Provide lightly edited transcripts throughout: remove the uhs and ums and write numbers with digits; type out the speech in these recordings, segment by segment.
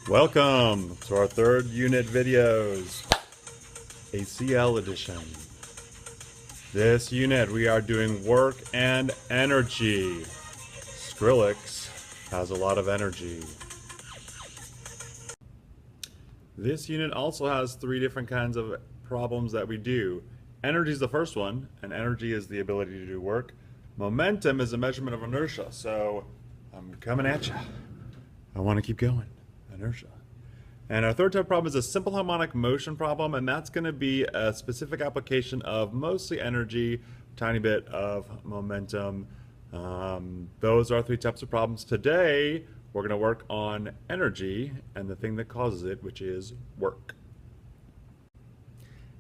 Welcome to our third unit videos, ACL edition. This unit we are doing work and energy. Skrillex has a lot of energy. This unit also has three different kinds of problems that we do. Energy is the first one, and energy is the ability to do work. Momentum is a measurement of inertia, so I'm coming at you. I want to keep going. Inertia. And our third type problem is a simple harmonic motion problem, and that's going to be a specific application of mostly energy, tiny bit of momentum. Those are our three types of problems. Today, we're going to work on energy and the thing that causes it, which is work.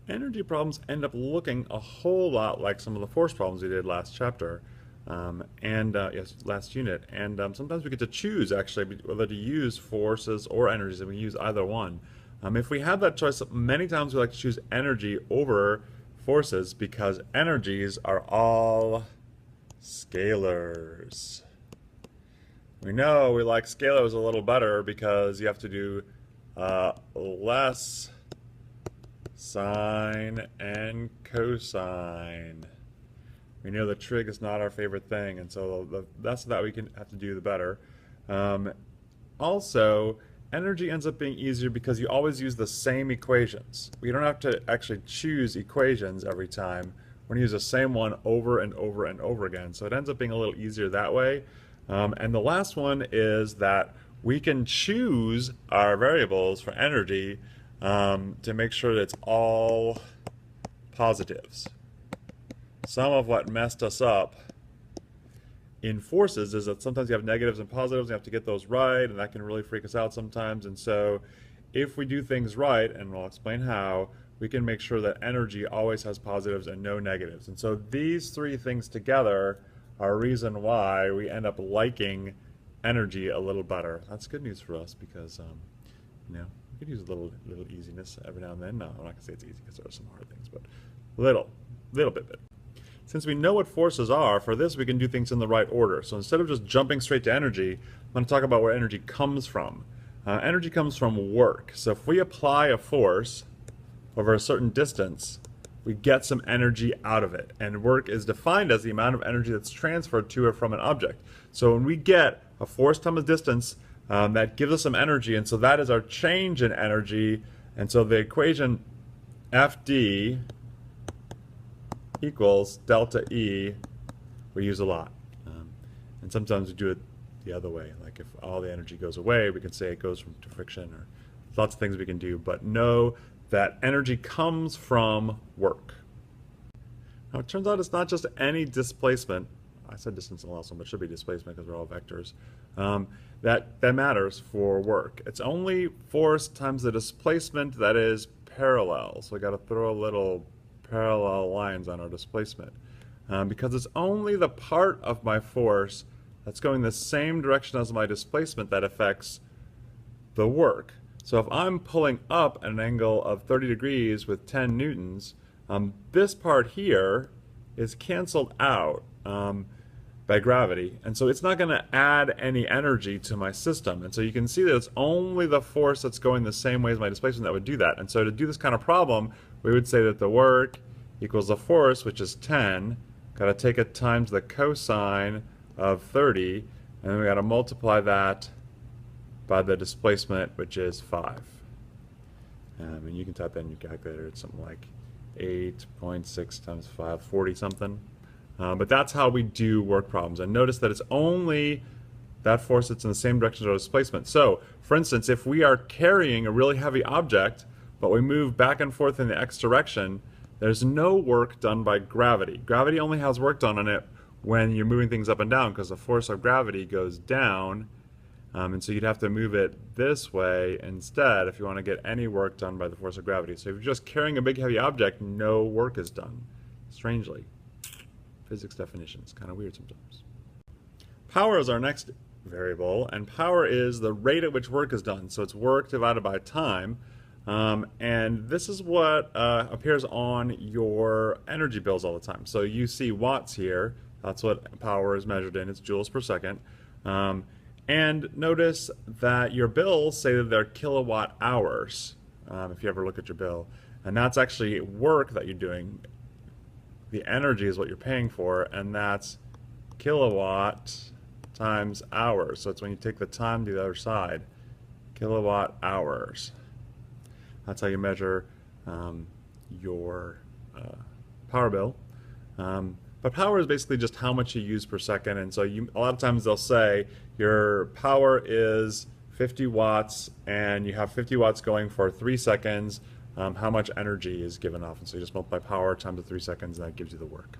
Energy problems end up looking a whole lot like some of the force problems we did last chapter. Last unit. And sometimes we get to choose, actually, whether to use forces or energies, and we use either one. If we have that choice, many times we like to choose energy over forces because energies are all scalars. We know we like scalars a little better because you have to do less sine and cosine. We know the trig is not our favorite thing, and so the less that we can have to do, the better. Also, energy ends up being easier because you always use the same equations. We don't have to actually choose equations every time. We're going to use the same one over and over and over again, so it ends up being a little easier that way. And the last one is that we can choose our variables for energy to make sure that it's all positives. Some of what messed us up in forces is that sometimes you have negatives and positives, and you have to get those right, and that can really freak us out sometimes. And so if we do things right, and we'll explain how, we can make sure that energy always has positives and no negatives. And so these three things together are a reason why we end up liking energy a little better. That's good news for us because, we could use a little easiness every now and then. No, I'm not going to say it's easy because there are some hard things, but little bit. Since we know what forces are, for this we can do things in the right order. So instead of just jumping straight to energy, I'm going to talk about where energy comes from. Energy comes from work. So if we apply a force over a certain distance, we get some energy out of it. And work is defined as the amount of energy that's transferred to or from an object. So when we get a force times distance, that gives us some energy, and so that is our change in energy. And so the equation FD equals delta E we use a lot. And sometimes we do it the other way. Like if all the energy goes away, we can say it goes to friction, or lots of things we can do. But know that energy comes from work. Now it turns out it's not just any displacement. I said distance and also, but it should be displacement because we're all vectors. That matters for work. It's only force times the displacement that is parallel. So we got to throw a little parallel lines on our displacement because it's only the part of my force that's going the same direction as my displacement that affects the work. So if I'm pulling up at an angle of 30 degrees with 10 newtons, this part here is canceled out by gravity, and so it's not going to add any energy to my system. And so you can see that it's only the force that's going the same way as my displacement that would do that. And so to do this kind of problem, we would say that the work equals the force, which is 10, got to take it times the cosine of 30, and then we got to multiply that by the displacement, which is 5. And you can type that in your calculator. It's something like 8.6 times 5, 40 something. But that's how we do work problems. And notice that it's only that force that's in the same direction as our displacement. So, for instance, if we are carrying a really heavy object, but we move back and forth in the x direction, there's no work done by gravity. Gravity only has work done on it when you're moving things up and down because the force of gravity goes down. And so you'd have to move it this way instead if you want to get any work done by the force of gravity. So if you're just carrying a big heavy object, no work is done, strangely. Physics definitions, kind of weird sometimes. Power is our next variable, and power is the rate at which work is done. So it's work divided by time. And this is what appears on your energy bills all the time. So you see watts here. That's what power is measured in. It's joules per second. And notice that your bills say that they're kilowatt hours, if you ever look at your bill. And that's actually work that you're doing. The energy is what you're paying for, and that's kilowatt times hours. So it's when you take the time to the other side, kilowatt hours. That's how you measure your power bill. But power is basically just how much you use per second. And so a lot of times they'll say your power is 50 watts and you have 50 watts going for 3 seconds. How much energy is given off? And so you just multiply power times the 3 seconds, and that gives you the work.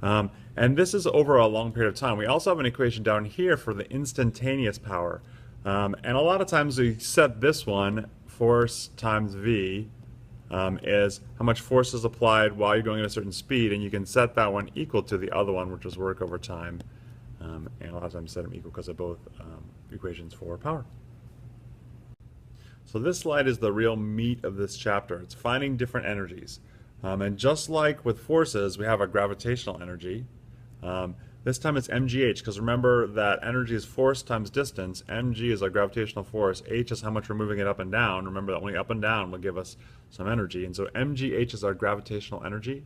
And this is over a long period of time. We also have an equation down here for the instantaneous power. And a lot of times we set this one, force times V, is how much force is applied while you're going at a certain speed, and you can set that one equal to the other one, which is work over time. And a lot of times set them equal because of both equations for power. So this slide is the real meat of this chapter. It's finding different energies. And just like with forces, we have a gravitational energy. This time it's mgh, because remember that energy is force times distance. Mg is our gravitational force. H is how much we're moving it up and down. Remember that only up and down will give us some energy. And so mgh is our gravitational energy.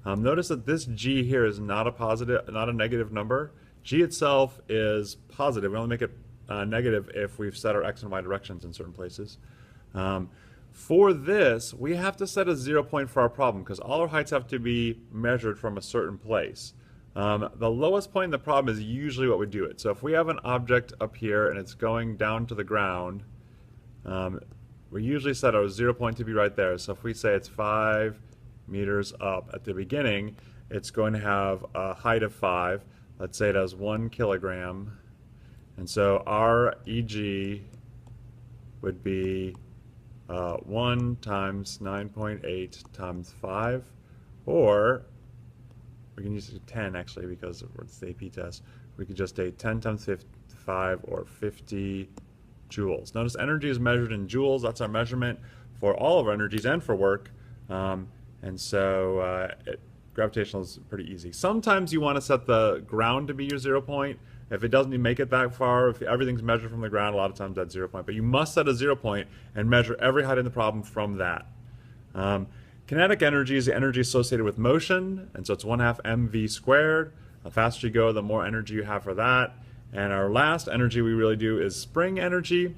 Notice that this g here is not a negative number. G itself is positive. We only make it negative if we've set our x and y directions in certain places. For this, we have to set a 0 point for our problem because all our heights have to be measured from a certain place. The lowest point in the problem is usually what we do it. So if we have an object up here and it's going down to the ground, we usually set our 0 point to be right there. So if we say it's 5 meters up at the beginning, it's going to have a height of 5. Let's say it has 1 kilogram. And so our EG would be 1 times 9.8 times 5, or we can use 10 actually because it's the AP test. We could just say 10 times 5 or 50 joules. Notice energy is measured in joules. That's our measurement for all of our energies and for work. And so gravitational is pretty easy. Sometimes you want to set the ground to be your 0 point. If it doesn't even make it that far, if everything's measured from the ground, a lot of times that's 0 point. But you must set a 0 point and measure every height in the problem from that. Kinetic energy is the energy associated with motion, and so it's 1/2 mv squared. The faster you go, the more energy you have for that. And our last energy we really do is spring energy.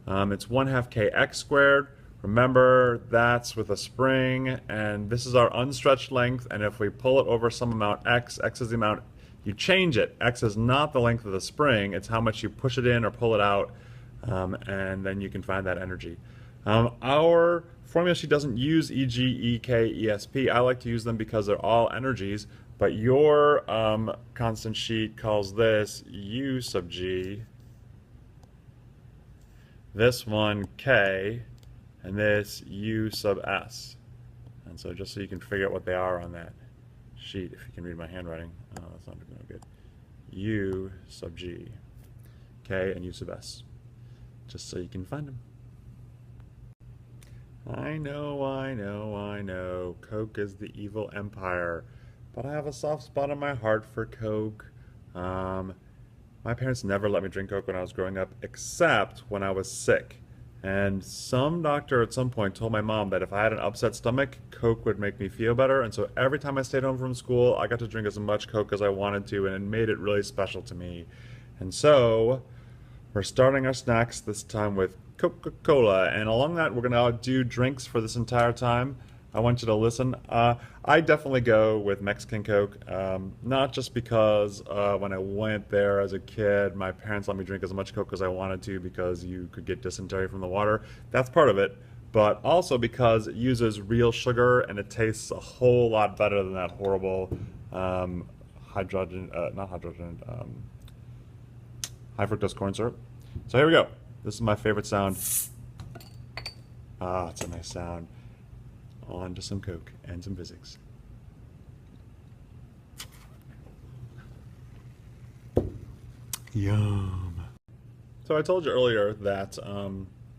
It's 1/2 kx squared. Remember, that's with a spring, and this is our unstretched length, and if we pull it over some amount x is the amount you change it. X is not the length of the spring, it's how much you push it in or pull it out, and then you can find that energy. Our formula sheet doesn't use EG, EK, ESP. I like to use them because they're all energies, but your constant sheet calls this U sub G, this one K, and this U sub S. And so just so you can figure out what they are on that sheet, if you can read my handwriting. That's not doing good. U sub G, K, and U sub S, just so you can find them. I know, Coke is the evil empire, but I have a soft spot in my heart for Coke. My parents never let me drink Coke when I was growing up, except when I was sick. And some doctor at some point told my mom that if I had an upset stomach, Coke would make me feel better. And so every time I stayed home from school, I got to drink as much Coke as I wanted to, and it made it really special to me. And so we're starting our snacks this time with Coca-Cola. And along that, we're going to do drinks for this entire time. I want you to listen. I definitely go with Mexican Coke, not just because when I went there as a kid, my parents let me drink as much Coke as I wanted to because you could get dysentery from the water. That's part of it, but also because it uses real sugar and it tastes a whole lot better than that horrible high fructose corn syrup. So here we go. This is my favorite sound. Ah, it's a nice sound. On to some Coke and some physics. Yum. So I told you earlier that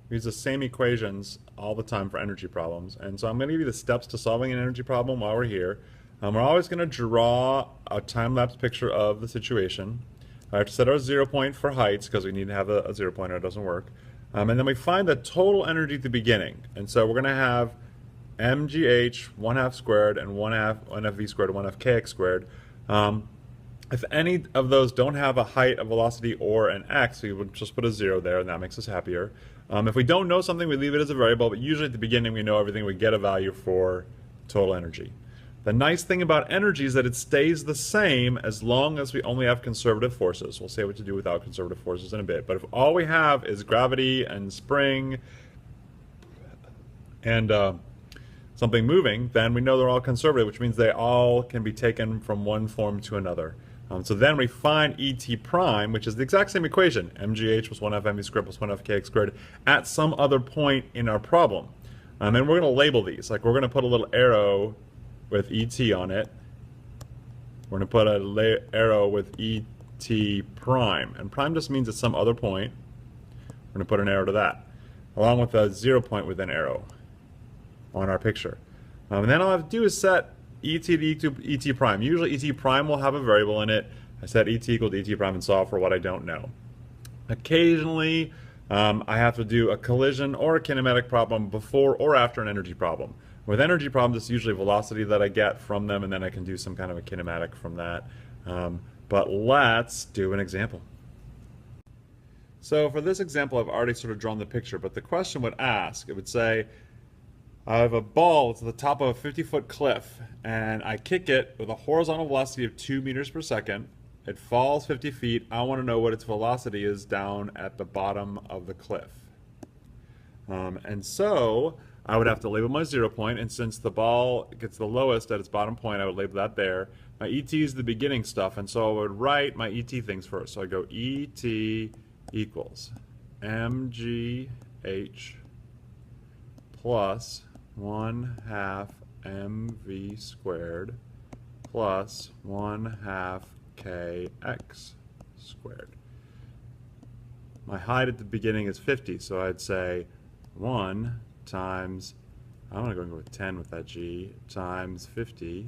we use the same equations all the time for energy problems, and so I'm going to give you the steps to solving an energy problem while we're here. We're always going to draw a time-lapse picture of the situation. I have to set our 0 point for heights because we need to have a 0 point or it doesn't work. And then we find the total energy at the beginning. And so we're going to have mgh 1/2 squared and 1/2 v squared and 1/2 kx squared. If any of those don't have a height, a velocity, or an x, we would just put a 0 there, and that makes us happier. If we don't know something, we leave it as a variable, but usually at the beginning we know everything, we get a value for total energy. The nice thing about energy is that it stays the same as long as we only have conservative forces. We'll say what to do without conservative forces in a bit. But if all we have is gravity and spring and something moving, then we know they're all conservative, which means they all can be taken from one form to another. So then we find ET prime, which is the exact same equation, mgh plus 1/2 mv squared plus 1/2 kx squared, at some other point in our problem. And we're going to label these. Like we're going to put a little arrow with ET on it. We're going to put a arrow with ET prime. And prime just means at some other point. We're going to put an arrow to that, along with a 0 point with an arrow on our picture. And then all I have to do is set ET to ET prime. Usually ET prime will have a variable in it. I set ET equal to ET prime and solve for what I don't know. Occasionally, I have to do a collision or a kinematic problem before or after an energy problem. With energy problems, it's usually velocity that I get from them, and then I can do some kind of a kinematic from that. But let's do an example. So for this example, I've already sort of drawn the picture, but the question would ask, it would say, I have a ball that's at the top of a 50-foot cliff, and I kick it with a horizontal velocity of 2 meters per second. It falls 50 feet. I want to know what its velocity is down at the bottom of the cliff. And so I would have to label my 0 point, and since the ball gets the lowest at its bottom point, I would label that there. My ET is the beginning stuff, and so I would write my ET things first. So I go ET equals mgh plus 1/2 mv squared plus 1/2 kx squared. My height at the beginning is 50, so I'd say 1 times, I'm going to go with 10 with that g, times 50.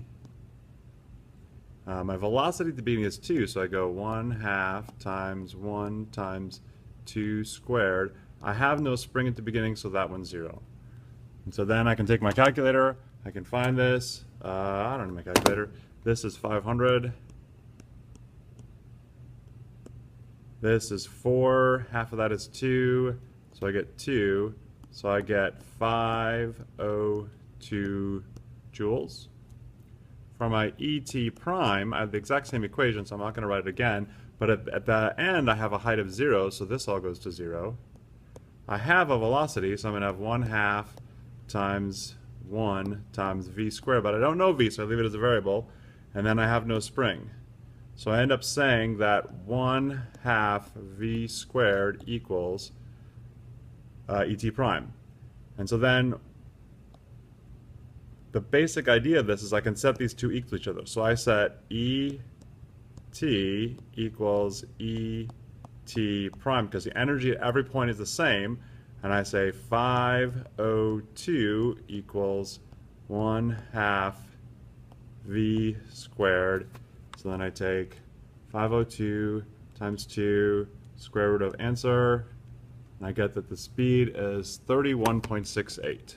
My velocity at the beginning is 2, so I go 1/2 times 1 times 2 squared. I have no spring at the beginning, so that one's 0. And so then I can take my calculator, I can find this, I don't know my calculator, this is 500, this is 4, half of that is 2, so I get 2, so I get 502 joules. For my ET prime, I have the exact same equation, so I'm not going to write it again, but at the end I have a height of 0, so this all goes to 0. I have a velocity, so I'm going to have 1/2 times 1 times v squared, but I don't know v, so I leave it as a variable, and then I have no spring. So I end up saying that 1/2 v squared equals ET prime. And so then the basic idea of this is I can set these two equal to each other. So I set ET equals ET prime because the energy at every point is the same, and I say 502 equals 1/2 v squared. So then I take 502 times 2, square root of answer, and I get that the speed is 31.68.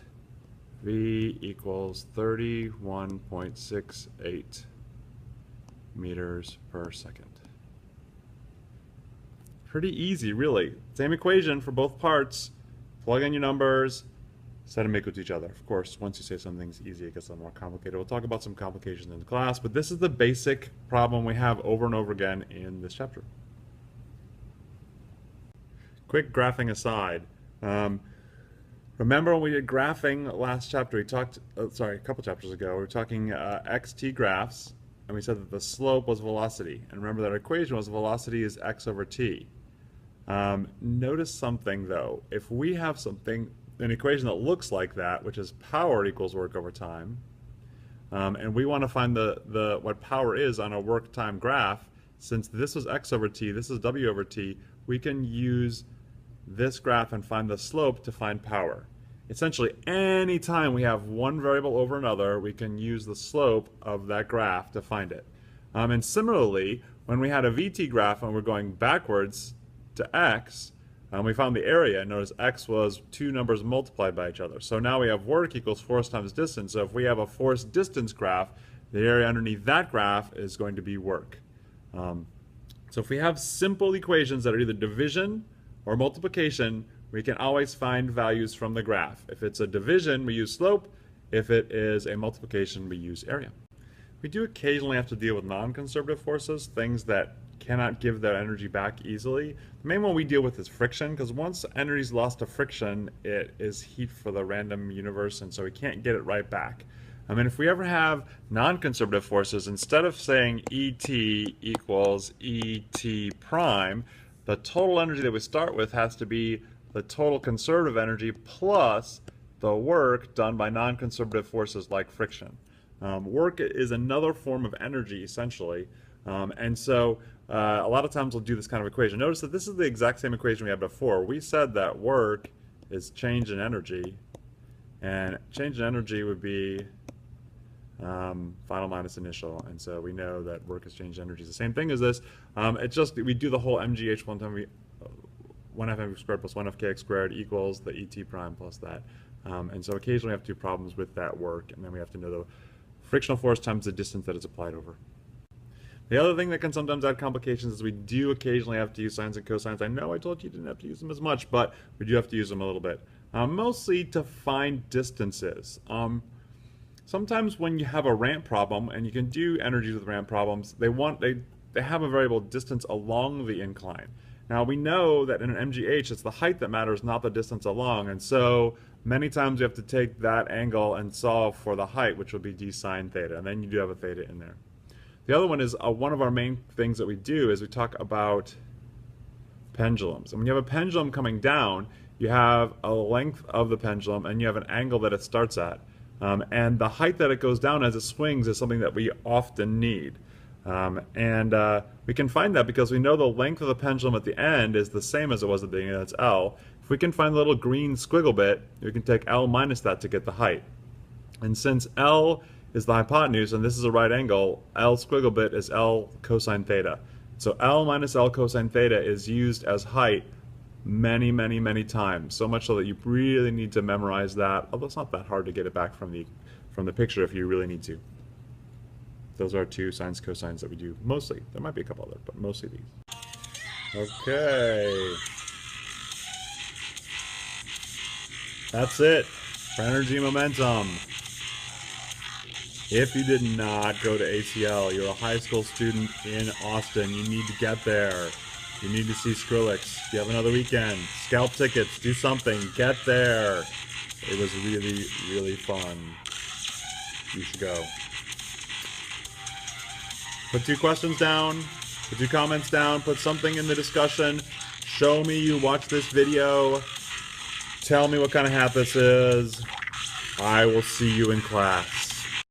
V equals 31.68 meters per second. Pretty easy, really. Same equation for both parts. Plug in your numbers, set them equal to each other. Of course, once you say something's easy, it gets a little more complicated. We'll talk about some complications in class, but this is the basic problem we have over and over again in this chapter. Quick graphing aside. Remember when we did graphing last chapter, we talked, a couple chapters ago, we were talking xt graphs, and we said that the slope was velocity. And remember that our equation was velocity is x over t. Notice something though, if we have something, an equation that looks like that, which is power equals work over time, and we want to find what power is on a work time graph, since this was x over t, this is w over t, we can use this graph and find the slope to find power. Essentially, any time we have one variable over another, we can use the slope of that graph to find it. And similarly, when we had a VT graph and we're going backwards to x, we found the area. Notice x was two numbers multiplied by each other. So now we have work equals force times distance. So if we have a force distance graph, the area underneath that graph is going to be work. So if we have simple equations that are either division or multiplication, we can always find values from the graph. If it's a division, we use slope. If it is a multiplication, we use area. We do occasionally have to deal with non-conservative forces, things that cannot give their energy back easily. The main one we deal with is friction, because once energy is lost to friction, it is heat for the random universe, and so we can't get it right back. I mean, if we ever have non-conservative forces, instead of saying ET equals ET prime, the total energy that we start with has to be the total conservative energy plus the work done by non-conservative forces like friction. Work is another form of energy, essentially, and so a lot of times we'll do this kind of equation. Notice that this is the exact same equation we had before. We said that work is change in energy, and change in energy would be final minus initial, and so we know that work is change in energy is the same thing as this. It's just we do the whole mgh 1 f mv squared plus 1 f kx squared equals the et prime plus that. And so occasionally we have to do problems with that work, and then we have to know the frictional force times the distance that it's applied over. The other thing that can sometimes add complications is we do occasionally have to use sines and cosines. I know I told you didn't have to use them as much, but we do have to use them a little bit. Mostly to find distances. Sometimes when you have a ramp problem, and you can do energies with ramp problems, they have a variable distance along the incline. Now we know that in an MGH it's the height that matters, not the distance along, and so many times you have to take that angle and solve for the height, which will be d sine theta, and then you do have a theta in there. The other one is one of our main things that we do is we talk about pendulums. And when you have a pendulum coming down, you have a length of the pendulum and you have an angle that it starts at. And the height that it goes down as it swings is something that we often need. We can find that because we know the length of the pendulum at the end is the same as it was at the beginning, that's L. If we can find the little green squiggle bit, we can take L minus that to get the height. And since L is the hypotenuse and this is a right angle, L squiggle bit is L cosine theta. So L minus L cosine theta is used as height many, many, many times. So much so that you really need to memorize that, although it's not that hard to get it back from the picture if you really need to. Those are two sines, cosines that we do mostly. There might be a couple other, but mostly these. Okay. That's it for energy momentum. If you did not go to ACL, you're a high school student in Austin. You need to get there. You need to see Skrillex. You have another weekend. Scalp tickets. Do something. Get there. It was really, really fun. You should go. Put 2 questions down. Put 2 comments down. Put something in the discussion. Show me you watched this video. Tell me what kind of hat this is. I will see you in class.